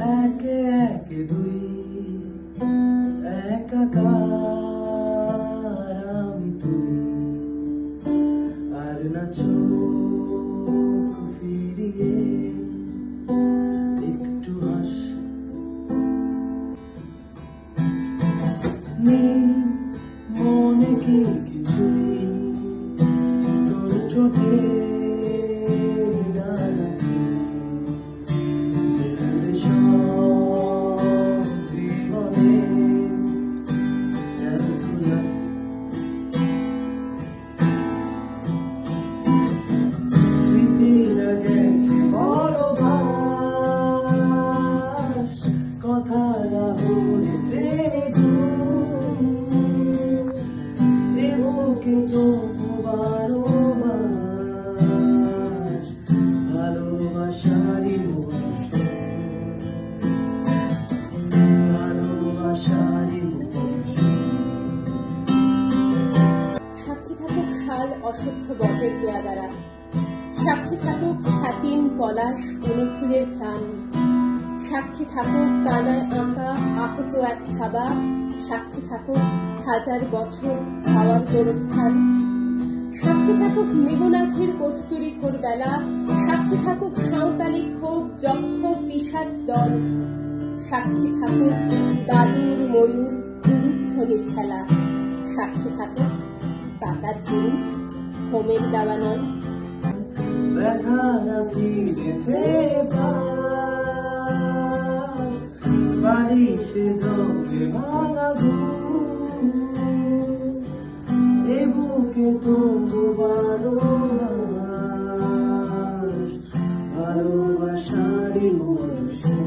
একে একে দুই একাকার আমি তুই, আর না চোখ ফিরিয়ে একটু হাস। নেই মনে কি কিছুই, তোর ঠোঁটে গান আছে, কথারা হয়েছে এ বুকে তো বারো মাস ভালোবাসারই মৌসুম, ভালোবাসারই মৌসুম। সাক্ষী থাকুক শাল অসহ্য বটের পেয়াদারা, সাক্ষী থাকুক ছাতিম পলাশ বনে ফুলের প্রাণ, সাক্ষী থাকুক কানায় আঁকা আহত এক থাবা, সাক্ষী থাকুক হাজার বছর খাওয়ার গোরস্থান, সাক্ষী থাকুক মৃগনাথের কস্তুরী ভোরবেলা, সাক্ষী থাকুক সাঁওতালি ক্ষোভ যক্ষ পিশাচ দল, সাক্ষী থাকুক বাদুর ময়ূর উলুধ্বনির খেলা, সাক্ষী থাকুক পাতার দুধ হোমের দাবানল। ব্যথারা ফিরেছে বারিশে জমে ভাঙা ঘুম, এ বুকে তো বারো মাস ভালোবাসারই মৌসুম।